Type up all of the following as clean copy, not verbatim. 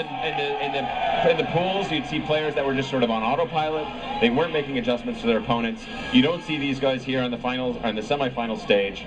in the pools, you'd see players that were just sort of on autopilot. They weren't making adjustments to their opponents. You don't see these guys here on the finals, on the semifinal stage.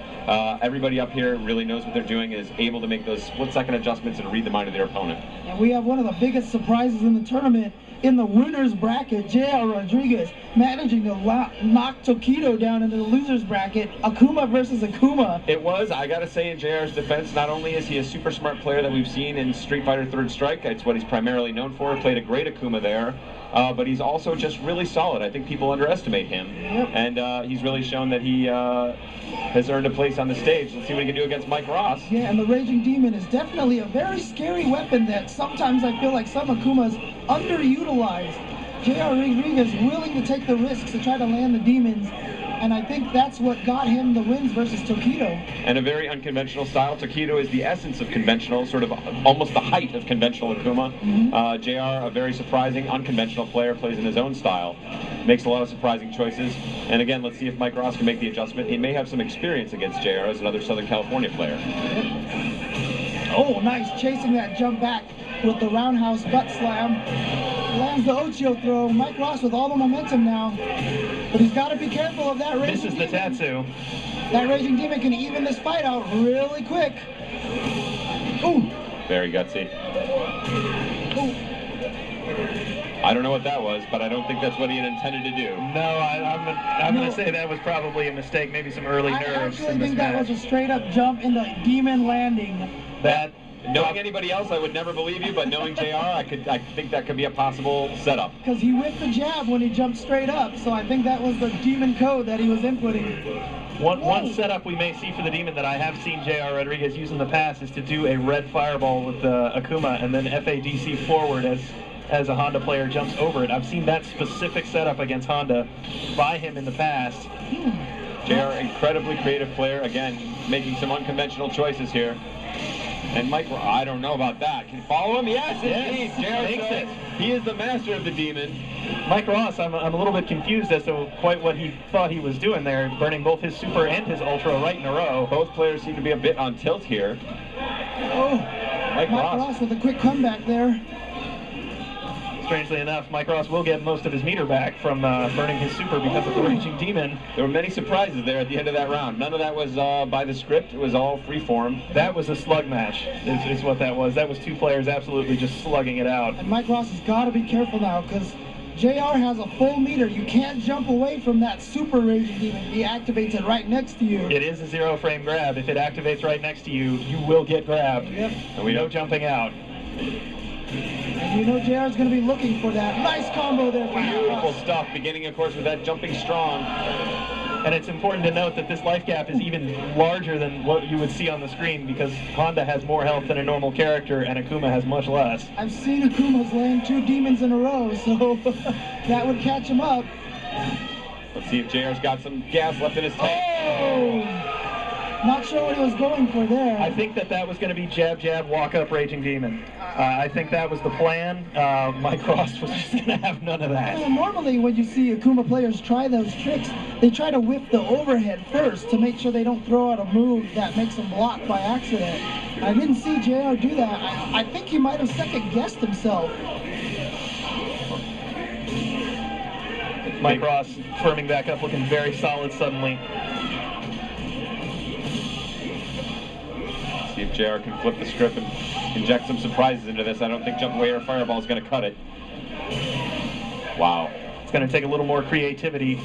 Everybody up here really knows what they're doing, is able to make those split-second adjustments and read the mind of their opponent. And we have one of the biggest surprises in the tournament. In the winner's bracket, J.R. Rodriguez managing to knock Tokido down into the loser's bracket. Akuma versus Akuma. It was, I gotta say, in JR's defense, not only is he a super smart player that we've seen in Street Fighter Third Strike, it's what he's primarily known for, played a great Akuma there, but he's also just really solid. I think people underestimate him, and he's really shown that he has earned a place on the stage. Let's see what he can do against Mike Ross. Yeah, and the Raging Demon is definitely a very scary weapon that sometimes I feel like some Akumas underutilized. J.R. Rodriguez willing to take the risks to try to land the demons, and I think that's what got him the wins versus Tokido. And a very unconventional style. Tokido is the essence of conventional, sort of almost the height of conventional Akuma. JR, a very surprising, unconventional player, plays in his own style, makes a lot of surprising choices. And again, let's see if Mike Ross can make the adjustment. He may have some experience against JR as another Southern California player. Oh, nice, chasing that jump back with the roundhouse butt slam. Lands the Ochio throw. Mike Ross with all the momentum now. But he's got to be careful of that Raging This is the Demon. Tatsu. That Raging Demon can even this fight out really quick. Ooh. Very gutsy. Ooh. I don't know what that was, but I don't think that's what he had intended to do. No, I'm going to say that was probably a mistake, maybe some early nerves I actually in this think match. that was a straight up jump into Demon landing. That Knowing anybody else, I would never believe you, but knowing JR, I think that could be a possible setup. Because he whipped the jab when he jumped straight up, so I think that was the demon code that he was inputting. One setup we may see for the Demon that I have seen J.R. Rodriguez use in the past is to do a red fireball with Akuma and then FADC forward as a Honda player jumps over it. I've seen that specific setup against Honda by him in the past. JR, incredibly creative player, again, making some unconventional choices here. And Mike, I don't know about that. Can you follow him? Yes, indeed. JR says he is the master of the Demon. Mike Ross, I'm a little bit confused as to quite what he thought he was doing there, burning both his super and his ultra right in a row. Both players seem to be a bit on tilt here. Oh, Mike Ross with a quick comeback there. Strangely enough, Mike Ross will get most of his meter back from burning his super because of the Raging Demon. There were many surprises there at the end of that round. None of that was by the script. It was all free form. That was a slug match, is what that was. That was two players absolutely just slugging it out. And Mike Ross has got to be careful now because JR has a full meter. You can't jump away from that super Raging Demon. He activates it right next to you. It is a zero frame grab. If it activates right next to you, you will get grabbed. Yep. And we no don't jumping out. And you know JR's going to be looking for that. Nice combo there for Beautiful Ross. stuff, beginning, of course, with that jumping strong. And it's important to note that this life gap is even larger than what you would see on the screen because Honda has more health than a normal character and Akuma has much less. I've seen Akumas land 2 demons in a row, so that would catch him up. Let's see if JR's got some gas left in his tank. Oh! Not sure what he was going for there. I think that was going to be jab, jab, walk up, Raging Demon. I think that was the plan. Mike Ross was just going to have none of that. Well, normally when you see Akuma players try those tricks, they try to whip the overhead first to make sure they don't throw out a move that makes them block by accident. I didn't see JR do that. I think he might have second-guessed himself. Mike Ross firming back up, looking very solid suddenly. See if JR can flip the script and inject some surprises into this. I don't think jump away or fireball is going to cut it. Wow. It's going to take a little more creativity.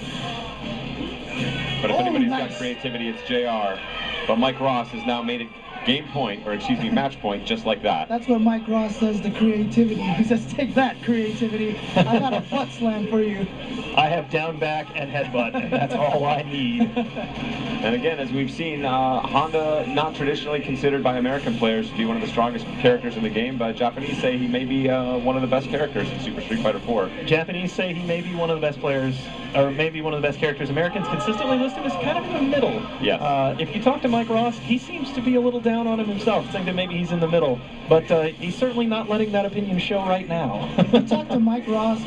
But if anybody's got creativity, it's JR. But Mike Ross has now made it game point, or excuse me, match point, just like that. That's what Mike Ross says to creativity. He says, take that, creativity. I got a butt slam for you. I have down back and headbutt, and that's all I need. And again, as we've seen, Honda, not traditionally considered by American players to be one of the strongest characters in the game, but Japanese say he may be one of the best characters in Super Street Fighter 4. Japanese say he may be one of the best players, or maybe one of the best characters. Americans consistently list him as kind of in the middle. Yes. If you talk to Mike Ross, he seems to be a little down on him himself, saying that maybe he's in the middle. But he's certainly not letting that opinion show right now. If you talk to Mike Ross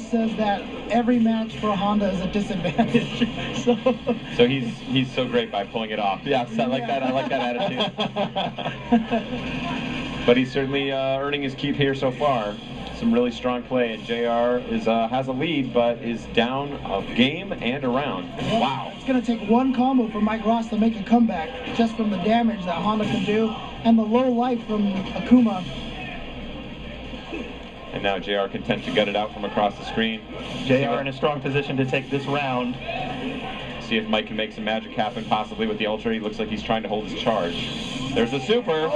says that every match for Honda is a disadvantage. So he's so great by pulling it off. Yes, I like that. I like that attitude. but he's certainly earning his keep here so far. Some really strong play, and JR has a lead, but is down a game and a round. Wow. It's going to take one combo for Mike Ross to make a comeback, just from the damage that Honda can do, and the low life from Akuma. And now JR content to gut it out from across the screen. JR in a strong position to take this round. See if Mike can make some magic happen, possibly with the Ultra. He looks like he's trying to hold his charge. There's the super.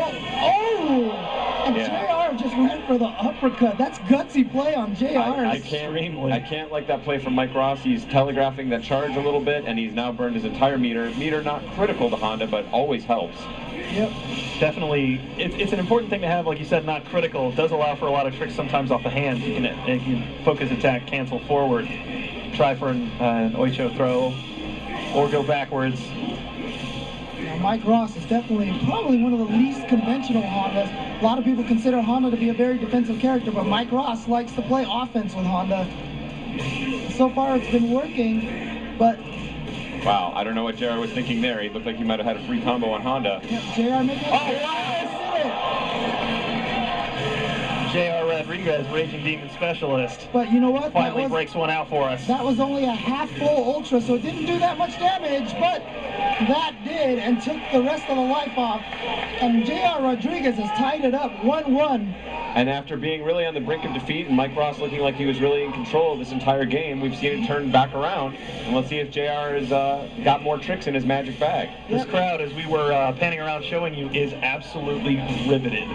And JR just went for the uppercut. That's gutsy play on JR. I can't like that play from Mike Ross. He's telegraphing that charge a little bit, and he's now burned his entire meter. Meter not critical to Honda, but always helps. Yep. Definitely, it's an important thing to have, like you said, not critical. It does allow for a lot of tricks sometimes off the hand. You can focus attack, cancel forward, try for an Oicho throw, or go backwards. Now, Mike Ross is definitely probably one of the least conventional Hondas. A lot of people consider Honda to be a very defensive character, but Mike Ross likes to play offense with Honda. So far it's been working, but... Wow, I don't know what JR was thinking there. He looked like he might have had a free combo on Honda. Yep, JR making it. Oh, wow! JR Rodriguez, Raging Demon Specialist. But you know what? Finally breaks one out for us. That was only a half full Ultra, so it didn't do that much damage, but that did, and took the rest of the life off. And JR Rodriguez has tied it up 1-1. And after being really on the brink of defeat, and Mike Ross looking like he was really in control of this entire game, we've seen it turn back around. And let's see if JR has got more tricks in his magic bag. This crowd, as we were panning around showing you, is absolutely riveted.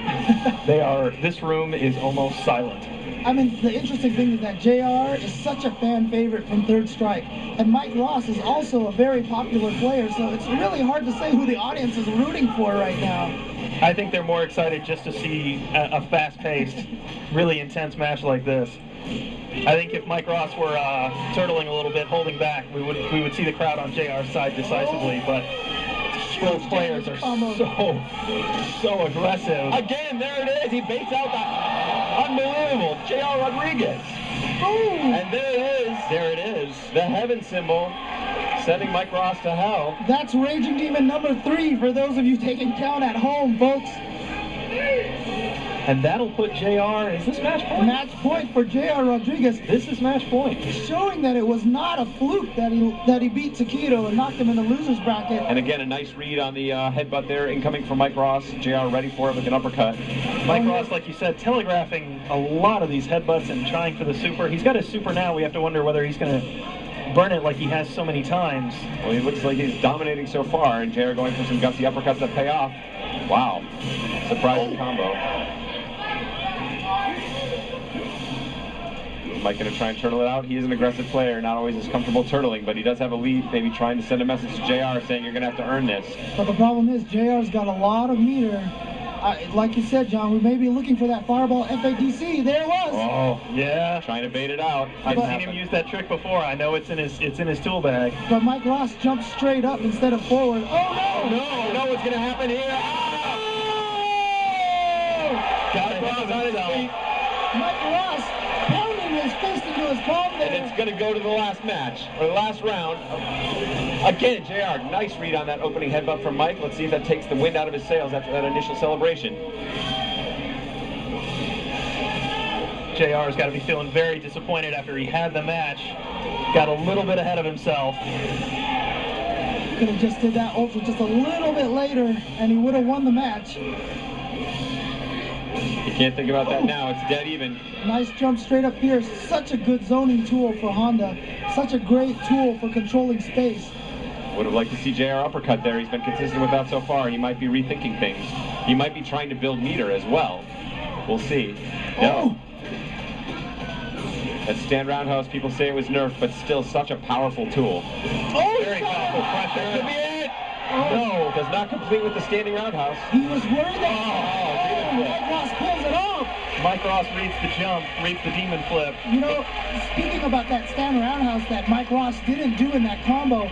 This room is almost silent. I mean, the interesting thing is that JR is such a fan favorite from Third Strike, and Mike Ross is also a very popular player, so it's really hard to say who the audience is rooting for right now. I think they're more excited just to see a fast-paced, really intense match like this. I think if Mike Ross were turtling a little bit, holding back, we would see the crowd on JR's side decisively, but both players are so aggressive. Again, there it is. He baits out that unbelievable JR Rodriguez. Boom! And there it is. The heaven symbol sending Mike Ross to hell. That's Raging Demon number 3 for those of you taking count at home, folks. And that'll put JR, is this match point? Match point for JR Rodriguez. This is match point. Showing that it was not a fluke that he beat Taquito and knocked him in the loser's bracket. And again, a nice read on the headbutt there, incoming from Mike Ross. JR ready for it with an uppercut. Mike Ross, like you said, telegraphing a lot of these headbutts and trying for the super. He's got his super now. We have to wonder whether he's going to burn it like he has so many times. Well, he looks like he's dominating so far, and JR going for some gutsy uppercuts that pay off. Wow. Surprising combo. Mike going to try and turtle it out. He is an aggressive player, not always as comfortable turtling, but he does have a lead, maybe trying to send a message to JR saying you're going to have to earn this. But the problem is JR's got a lot of meter. Like you said, John, we may be looking for that fireball FADC. There it was. Oh, yeah. Trying to bait it out. I've seen him use that trick before. I know it's in his tool bag. But Mike Ross jumped straight up instead of forward. Oh, no! No, what's going to happen here? Oh! Got it on his feet. Mike Ross pounding his fist into his palm there. And it's going to go to the last match, or the last round. Again, JR, nice read on that opening headbutt from Mike. Let's see if that takes the wind out of his sails after that initial celebration. JR's got to be feeling very disappointed after he had the match. Got a little bit ahead of himself. Could have just did that ultra just a little bit later, and he would have won the match. You can't think about that now. It's dead even. Nice jump straight up here. Such a good zoning tool for Honda. Such a great tool for controlling space. Would have liked to see JR uppercut there. He's been consistent with that so far. He might be rethinking things. He might be trying to build meter as well. We'll see. No. That stand roundhouse, people say it was nerfed, but still such a powerful tool. Oh, very powerful pressure. Could be it. No, does not complete with the standing roundhouse. He was worried that Mike Ross pulls it off. Mike Ross reads the jump, reads the demon flip. You know, speaking about that stand roundhouse that Mike Ross didn't do in that combo,